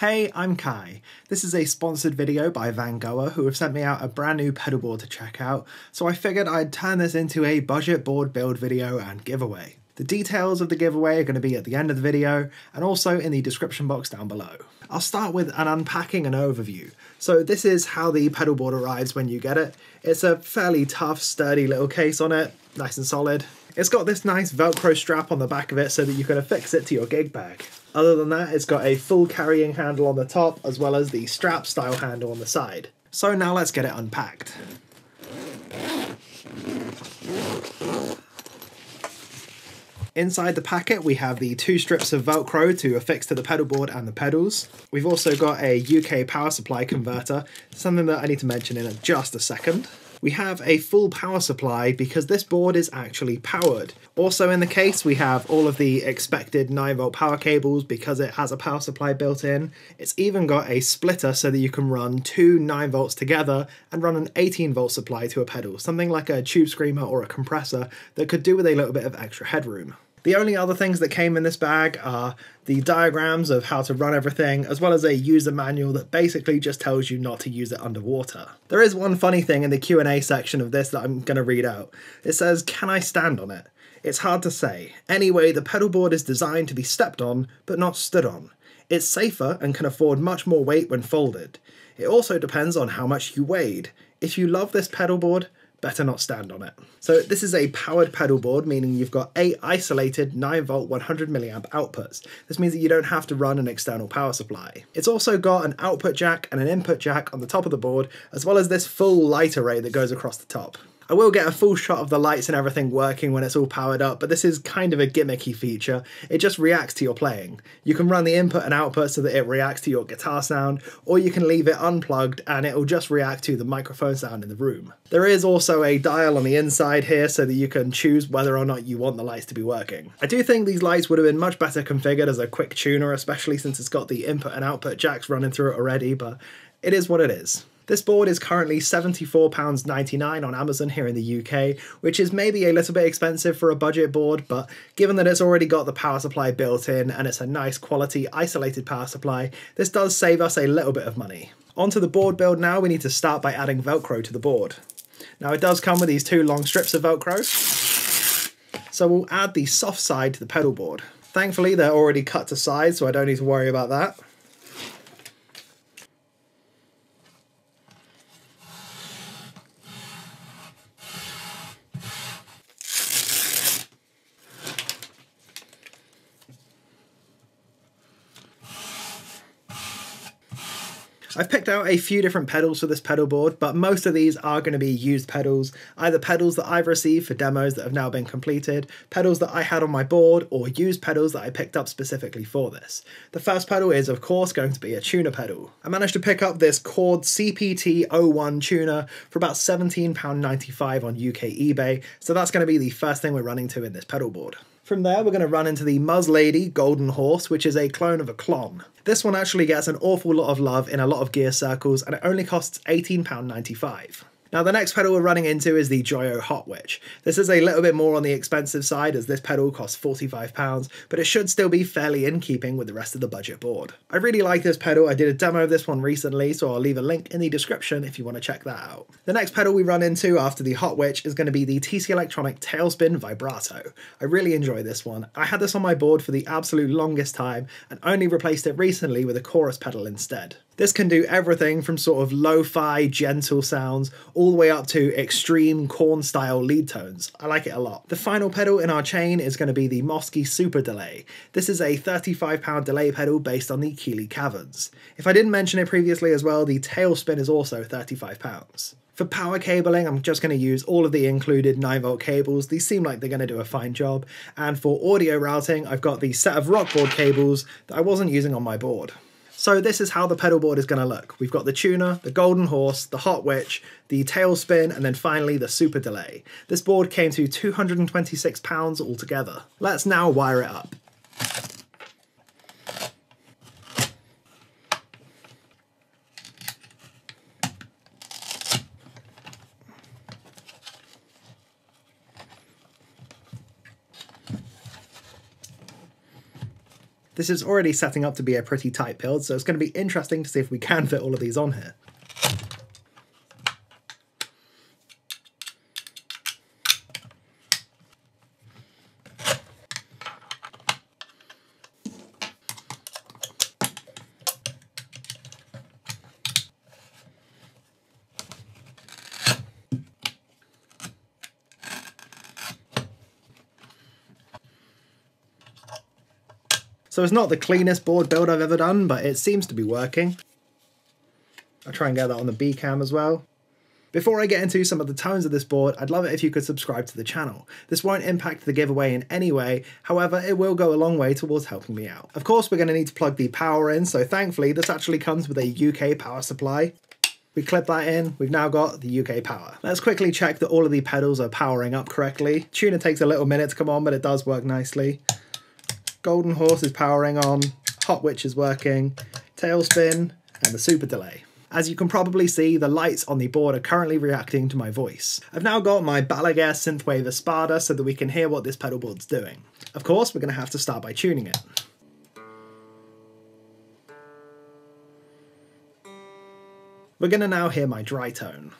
Hey, I'm Kai. This is a sponsored video by Vangoa, who have sent me out a brand new pedalboard to check out, so I figured I'd turn this into a budget board build video and giveaway. The details of the giveaway are going to be at the end of the video, and also in the description box down below. I'll start with an unpacking and overview. So this is how the pedalboard arrives when you get it. It's a fairly tough, sturdy little case on it, nice and solid. It's got this nice Velcro strap on the back of it so that you can affix it to your gig bag. Other than that, it's got a full carrying handle on the top as well as the strap style handle on the side. So now let's get it unpacked. Inside the packet we have the two strips of Velcro to affix to the pedalboard and the pedals. We've also got a UK power supply converter, something that I need to mention in just a second. We have a full power supply because this board is actually powered. Also in the case we have all of the expected 9V power cables because it has a power supply built in. It's even got a splitter so that you can run two 9V together and run an 18V supply to a pedal, something like a tube screamer or a compressor that could do with a little bit of extra headroom. The only other things that came in this bag are the diagrams of how to run everything, as well as a user manual that basically just tells you not to use it underwater. There is one funny thing in the Q&A section of this that I'm going to read out. It says, "Can I stand on it? It's hard to say. Anyway, the pedalboard is designed to be stepped on, but not stood on. It's safer and can afford much more weight when folded. It also depends on how much you weighed. If you love this pedalboard, better not stand on it." So this is a powered pedalboard, meaning you've got 8 isolated 9V 100mA outputs. This means that you don't have to run an external power supply. It's also got an output jack and an input jack on the top of the board, as well as this full light array that goes across the top. I will get a full shot of the lights and everything working when it's all powered up, but this is kind of a gimmicky feature. It just reacts to your playing. You can run the input and output so that it reacts to your guitar sound, or you can leave it unplugged and it will just react to the microphone sound in the room. There is also a dial on the inside here so that you can choose whether or not you want the lights to be working. I do think these lights would have been much better configured as a quick tuner, especially since it's got the input and output jacks running through it already, but it is what it is. This board is currently £74.99 on Amazon here in the UK, which is maybe a little bit expensive for a budget board, but given that it's already got the power supply built in and it's a nice quality isolated power supply, this does save us a little bit of money. Onto the board build now, we need to start by adding Velcro to the board. Now it does come with these two long strips of Velcro, so we'll add the soft side to the pedal board. Thankfully they're already cut to size, so I don't need to worry about that. I've picked out a few different pedals for this pedal board, but most of these are going to be used pedals, either pedals that I've received for demos that have now been completed, pedals that I had on my board, or used pedals that I picked up specifically for this. The first pedal is of course going to be a tuner pedal. I managed to pick up this Chord CPT-01 tuner for about £17.95 on UK eBay, so that's going to be the first thing we're running to in this pedal board. From there, we're going to run into the Muslady Golden Horse, which is a clone of a Klon. This one actually gets an awful lot of love in a lot of gear circles, and it only costs £18.95. Now the next pedal we're running into is the Joyo Hot Witch. This is a little bit more on the expensive side as this pedal costs £45, but it should still be fairly in keeping with the rest of the budget board. I really like this pedal. I did a demo of this one recently, so I'll leave a link in the description if you want to check that out. The next pedal we run into after the Hot Witch is going to be the TC Electronic Tailspin Vibrato. I really enjoy this one. I had this on my board for the absolute longest time and only replaced it recently with a chorus pedal instead. This can do everything from sort of lo-fi, gentle sounds, all the way up to extreme Korn-style lead tones. I like it a lot. The final pedal in our chain is going to be the Mosky Super Delay. This is a £35 delay pedal based on the Keeley Caverns. If I didn't mention it previously as well, the Tailspin is also £35. For power cabling, I'm just going to use all of the included 9V cables. These seem like they're going to do a fine job. And for audio routing, I've got the set of Rockboard cables that I wasn't using on my board. So this is how the pedal board is going to look. We've got the tuner, the Golden Horse, the Hot Witch, the Tailspin, and then finally the Super Delay. This board came to £226 altogether. Let's now wire it up. The This is already setting up to be a pretty tight build, so it's going to be interesting to see if we can fit all of these on here. So it's not the cleanest board build I've ever done, but it seems to be working. I'll try and get that on the B cam as well. Before I get into some of the tones of this board, I'd love it if you could subscribe to the channel. This won't impact the giveaway in any way, however it will go a long way towards helping me out. Of course we're going to need to plug the power in, so thankfully this actually comes with a UK power supply. We clip that in, we've now got the UK power. Let's quickly check that all of the pedals are powering up correctly. Tuner takes a little minute to come on, but it does work nicely. Golden Horse is powering on, Hot Witch is working, Tailspin, and the Super Delay. As you can probably see, the lights on the board are currently reacting to my voice. I've now got my Balaguer Synthwave Espada so that we can hear what this pedal board's doing. Of course, we're going to have to start by tuning it. We're going to now hear my dry tone.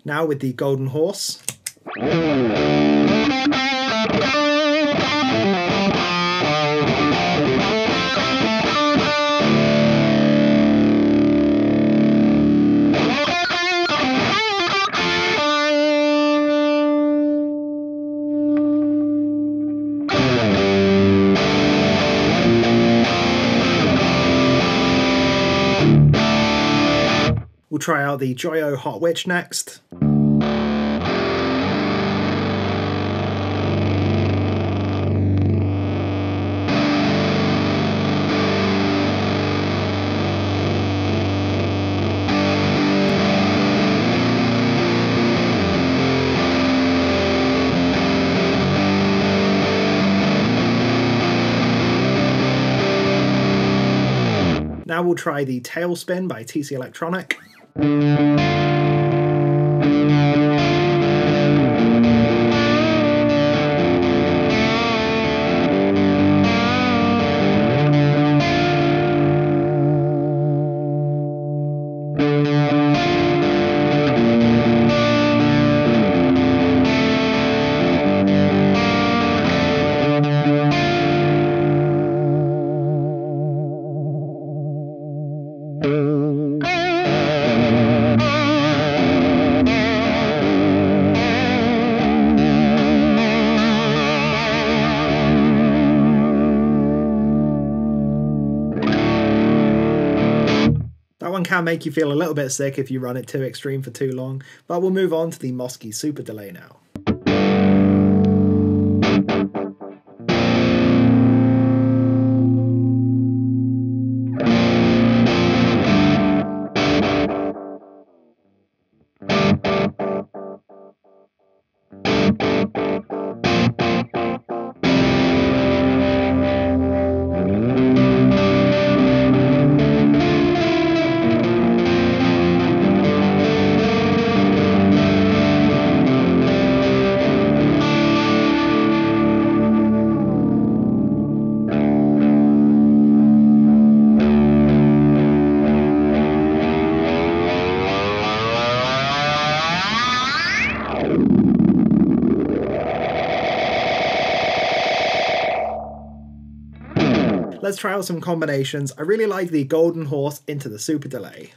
Now with the Golden Horse. We'll try out the Joyo Hot Witch next. Now we'll try the Tailspin by TC Electronic. That one can make you feel a little bit sick if you run it too extreme for too long, but we'll move on to the Mosky Super Delay now. Let's try out some combinations. I really like the Golden Horse into the Super Delay.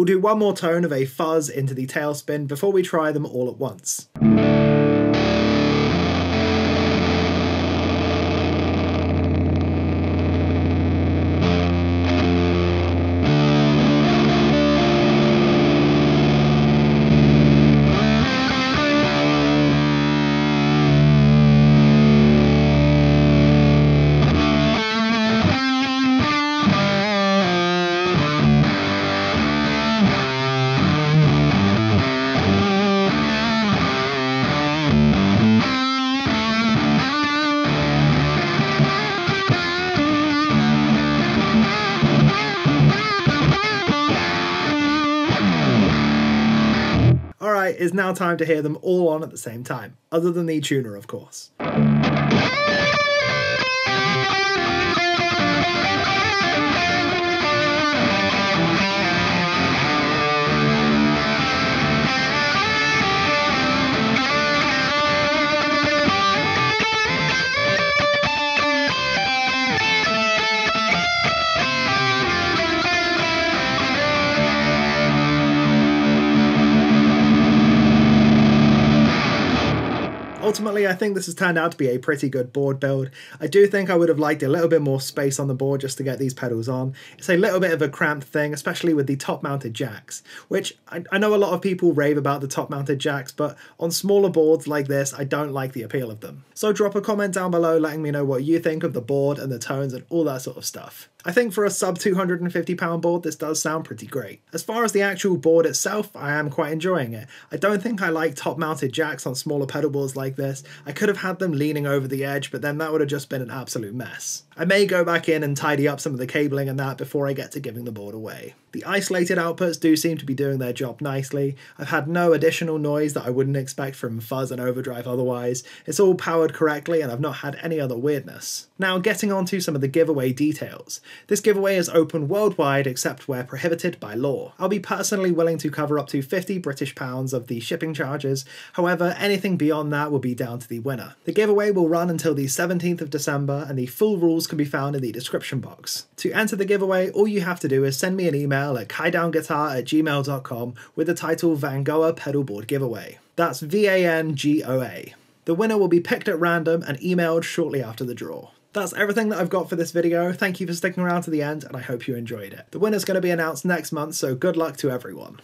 do one more tone of a fuzz into the tailspin before we try them all at once. Alright, it's now time to hear them all on at the same time, other than the tuner of course. Ultimately, I think this has turned out to be a pretty good board build. I do think I would have liked a little bit more space on the board just to get these pedals on. It's a little bit of a cramped thing, especially with the top-mounted jacks, which I know a lot of people rave about the top-mounted jacks, but on smaller boards like this, I don't like the appeal of them. So drop a comment down below letting me know what you think of the board and the tones and all that sort of stuff. I think for a sub £250 board, this does sound pretty great. As far as the actual board itself, I am quite enjoying it. I don't think I like top-mounted jacks on smaller pedal boards like this. I could have had them leaning over the edge, but then that would have just been an absolute mess. I may go back in and tidy up some of the cabling and that before I get to giving the board away. The isolated outputs do seem to be doing their job nicely. I've had no additional noise that I wouldn't expect from fuzz and overdrive otherwise. It's all powered correctly and I've not had any other weirdness. Now getting on to some of the giveaway details. This giveaway is open worldwide except where prohibited by law. I'll be personally willing to cover up to £50 British of the shipping charges, however anything beyond that will be down to the winner. The giveaway will run until the 17th of December and the full rules can be found in the description box. To enter the giveaway, all you have to do is send me an email at kaidownguitar@gmail.com with the title Vangoa Pedalboard Giveaway. That's VANGOA. The winner will be picked at random and emailed shortly after the draw. That's everything that I've got for this video. Thank you for sticking around to the end and I hope you enjoyed it. The winner's going to be announced next month, so good luck to everyone.